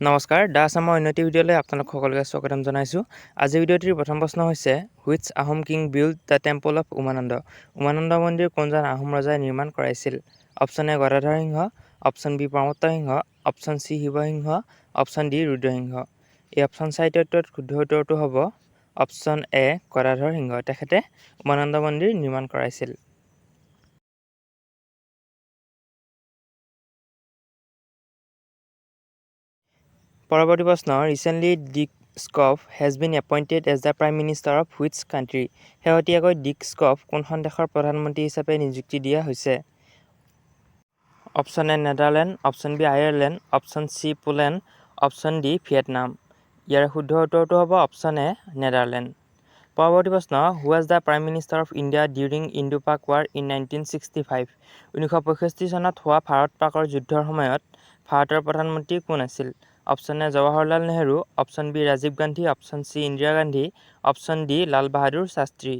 নমস্কাৰ দা আছামৰ উন্নতি ভিডিঅ'লৈ আপোনালোক সকলোকে স্বাগতম জনাইছোঁ। আজিৰ ভিডিঅ'টিৰ প্ৰথম প্ৰশ্ন হৈছে which Ahom king build the temple of Umananda. Umananda মন্দিৰ কোনজন আহোম ৰজাই নিৰ্মাণ কৰাইছিল? Option A Gadadhar Singha, option B Pramatta Singha, option C Sivasingha, option D Rudrasingha. এই অপশ্যন চাৰিটাৰ ভিতৰত শুদ্ধ উত্তৰটো হ'ব অপশ্যন এ গদাধৰ সিংহ। তেখেতে উমানন্দ মন্দিৰ নিৰ্মাণ কৰাইছিল। পৰৱৰ্তী প্ৰশ্ন recently Dick Schoof has been appointed as the prime minister of which country. শেহতীয়াকৈ ডিক স্কফ কোনখন দেশৰ প্ৰধানমন্ত্ৰী হিচাপে নিযুক্তি দিয়া হৈছে? Option A Netherland, option B Ireland, option C Poland, option D Vietnam. ইয়াৰ শুদ্ধ উত্তৰটো হ'ব অপশ্যন এ নেদাৰলেণ্ড। পৰৱৰ্তী প্ৰশ্ন who was the prime minister of India during Indo Pak war in 1965। 1965 চনত হোৱা ভাৰত পাকৰ যুদ্ধৰ সময়ত ভাৰতৰ প্ৰধানমন্ত্ৰী কোন আছিল? Option A Jawaharlal Nehru, option B Rajiv Gandhi, option C Indira Gandhi, option D Lal Bahadur Shastri.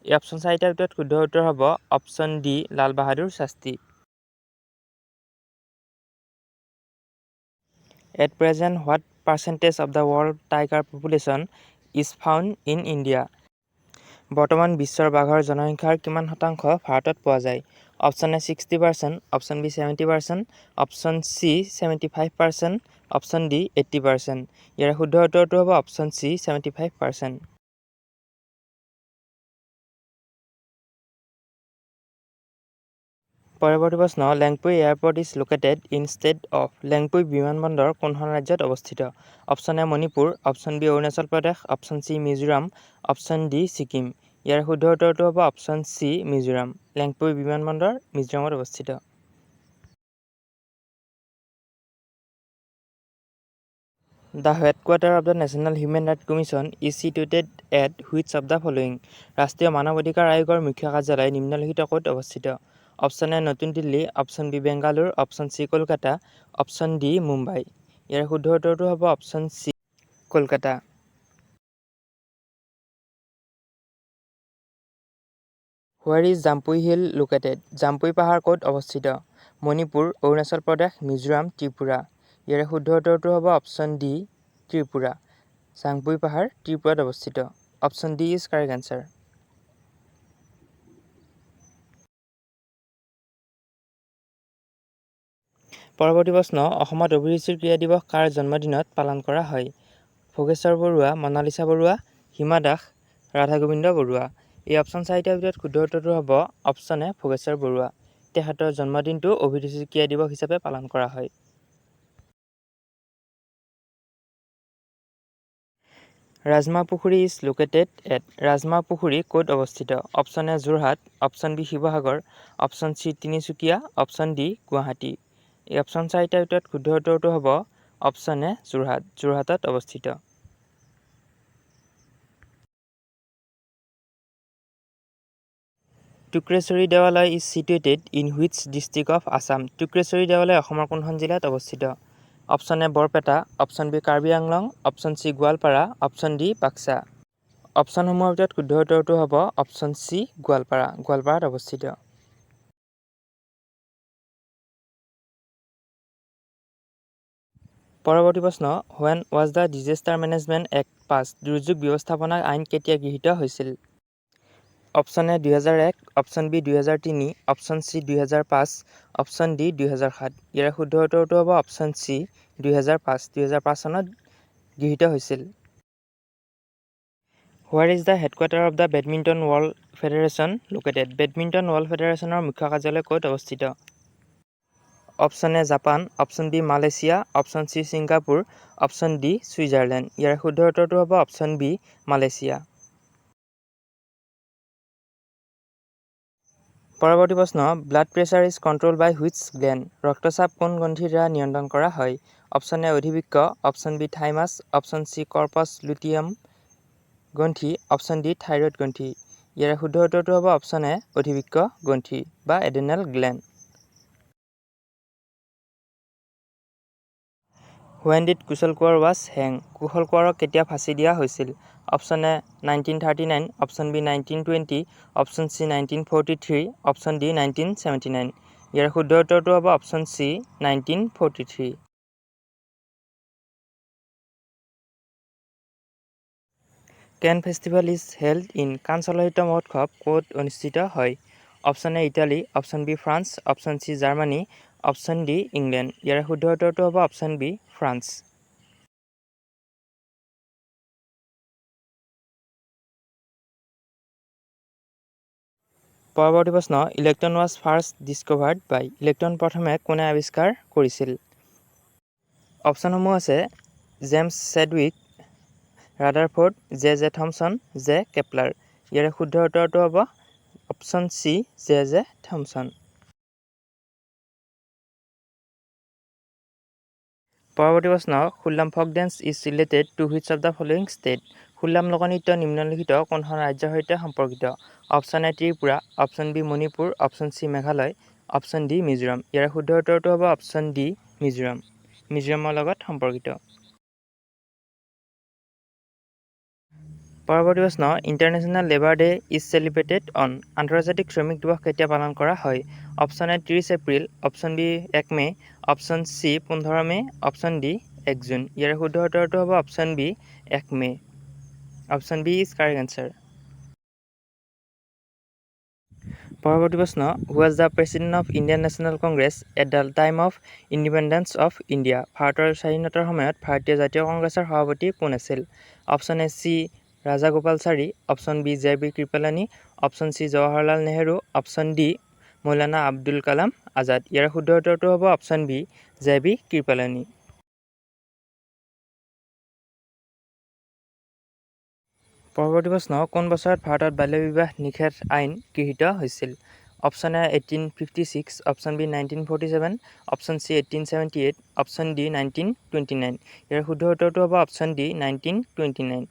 এই অপশ্যন চাৰিটাৰ ভিতৰত শুদ্ধ উত্তৰ হ'ব option D Lal Bahadur Shastri. At present, what percentage of the world tiger population is found in India? বৰ্তমান বিশ্বৰ বাঘৰ জনসংখ্যাৰ কিমান শতাংশ ভাৰতত পোৱা যায়? Option A 60%, option B 70%, option C 75%, option D 80%। ইয়াৰ শুদ্ধ উত্তৰটো হ'ব অপশ্যন চি 75%। পৰৱৰ্তী প্ৰশ্ন Lengpui airport is located in state of. Lengpui বিমানবন্দৰ কোনখন ৰাজ্যত অৱস্থিত? Option A Manipur, option B Arunachal Pradesh, option C Mizoram, option D Sikkim. ইয়াৰ শুদ্ধ উত্তৰটো হ'ব অপশ্যন চি মিজোৰাম। লেংপুই বিমানবন্দৰ মিজোৰামত অৱস্থিত। The headquarter of the national human rights commission is situated at which of the following. ৰাষ্ট্ৰীয় মানৱ অধিকাৰ আয়োগৰ মুখ্য কাৰ্যালয় নিম্নলিখিত ক'ত অৱস্থিত? অপশ্যন এ নতুন Delhi, option B Bengaluru, option C Kolkata, option D Mumbai. ইয়াৰ শুদ্ধ উত্তৰটো হ'ব option C Kolkata. Where is Jampui hill located. Jampui পাহাৰ ক'ত অৱস্থিত? মণিপুৰ, অৰুণাচল প্ৰদেশ, মিজোৰাম, ত্ৰিপুৰা। ইয়াৰ শুদ্ধ উত্তৰটো হ'ব অপশ্যন ডি ত্ৰিপুৰা। জাম্পুই পাহাৰ ত্ৰিপুৰাত অৱস্থিত। Option D is correct answer. পৰৱৰ্তী প্ৰশ্ন অসমত অভিৰুচিৰ ক্ৰীড়া দিৱস কাৰ জন্মদিনত পালন কৰা হয়? ভোগেশ্বৰ বৰুৱা, মনালিছা বৰুৱা, হিমা দাস, ৰাধা গোবিন্দ বৰুৱা। এই অপশ্যন চাৰিটাৰ ভিতৰত শুদ্ধ উত্তৰটো হ'ব অপশ্যন এ ভোগেশ্বৰ বৰুৱা। তেখেতৰ জন্মদিনটো অভিৰুচি ক্ৰীড়া দিৱস হিচাপে পালন কৰা হয়। ৰাজমাহ পুখুৰী ইজ লোকেটেড এট। ৰাজমাহ পুখুৰী ক'ত অৱস্থিত? Option A Jorhat, option B Sivasagar, option C Tinsukia, option D Guwahati. এই অপশ্যন চাৰিটাৰ ভিতৰত শুদ্ধ উত্তৰটো হ'ব অপশ্যন এ যোৰহাট। যোৰহাটত অৱস্থিত। Tukreswari Devalaya is situated in which district of Assam. Tukreswari দেৱালয় অসমৰ কোনখন জিলাত অৱস্থিত? Option A Barpeta, option B Karbi Anglong, option C Goalpara, option D Baksa. অপশ্যনসমূহৰ ভিতৰত শুদ্ধ উত্তৰটো হ'ব অপশ্যন চি গোৱালপাৰা। গোৱালপাৰাত অৱস্থিত। পৰৱৰ্তী প্ৰশ্ন when was the disaster management act pass. দুৰ্যোগ ব্যৱস্থাপনা আইন কেতিয়া গৃহীত হৈছিল? Option A 2001, option B 2003, option C 2005, option D 2007। ইয়াৰ শুদ্ধ উত্তৰটো হ'ব অপশ্যন চি 2005। 2005 চনত গৃহীত হৈছিল। Where is the headquarter of the badminton world federation located. Badminton world ফেডাৰেশ্যনৰ মুখ্য কাৰ্যালয় ক'ত অৱস্থিত? Option A Japan, option B Malaysia, option C Singapore, option D Switzerland. ইয়াৰ শুদ্ধ উত্তৰটো হ'ব অপশ্যন বি মালয়েছিয়া। পৰৱৰ্তী প্ৰশ্ন blood pressure is control by which gland. ৰক্তচাপ কোন গ্ৰন্থিৰ দ্বাৰা নিয়ন্ত্ৰণ কৰা হয়? অপশ্যন এ অধিবৃক্ক, option B thymus, option C corpus luteum গ্ৰন্থি, অপশ্যন ডি থাইৰয়ড গ্ৰন্থি। ইয়াৰ শুদ্ধ উত্তৰটো হ'ব অপশ্যন এ অধিবৃক্ক গ্ৰন্থি বা adrenal gland. When did Kushal Konwar was hang. Kushal কোঁৱৰক কেতিয়া ফাঁচি দিয়া হৈছিল? Option A 1939, option B 1920, option C 1943, option D 1979। ইয়াৰ শুদ্ধ উত্তৰটো হ'ব option C 1943। Cannes festival is held in Cannes চলচ্চিত্ৰ মহোৎসৱ ক'ত অনুষ্ঠিত হয়? Option A Italy, option B France, option C Germany, option D England. ইয়াৰ শুদ্ধ উত্তৰটো হ'ব অপশ্যন বি ফ্ৰান্স। পৰৱৰ্তী প্ৰশ্ন, electron was first discovered by. Electron প্ৰথমে কোনে আৱিষ্কাৰ কৰিছিল? অপশ্যনসমূহ আছে James Chadwick, Rutherford, J Thomson, J Kepler. ইয়াৰে শুদ্ধ উত্তৰটো হ'ব অপশ্যন চি জে থমছন। পৰৱৰ্তী প্ৰশ্ন, Khullam folk dance is related to which of the following state. Khullam লোকনৃত্য নিম্নলিখিত কোনখন ৰাজ্যৰ সৈতে সম্পৰ্কিত? Option A Tripura, option B Manipur, option C Meghalaya, option D Mizoram. ইয়াৰ শুদ্ধ উত্তৰটো হ'ব অপশ্যন ডি মিজোৰাম। মিজোৰামৰ লগত সম্পৰ্কিত। পৰৱৰ্তী প্ৰশ্ন, international labour day is celebrated on. আন্তৰ্জাতিক শ্ৰমিক দিৱস কেতিয়া পালন কৰা হয়? Option A 30 April, option B 1 May, option C 15 May, option D 1 June. ইয়াৰ শুদ্ধ উত্তৰটো হ'ব option B 1 May. Option B is correct answer. পৰৱৰ্তী প্ৰশ্ন, who was the president of Indian National Congress at the time of independence of India. ভাৰতৰ স্বাধীনতাৰ সময়ত ভাৰতীয় জাতীয় কংগ্ৰেছৰ সভাপতি কোন আছিল? Option A C Rajagopalachari, option B J B Kripalani, option C Jawaharlal Nehru, option D Maulana Abdul Kalam Azad. ইয়াৰ শুদ্ধ উত্তৰটো হ'ব option B J B Kripalani. পৰৱৰ্তী প্ৰশ্ন, কোন বছৰত ভাৰতত বাল্য বিবাহ নিষেধ আইন গৃহীত হৈছিল? Option A 1856, option B 1947, option C 1878, option D 1929। ইয়াৰ শুদ্ধ উত্তৰটো হ'ব অপশ্যন ডি 1929।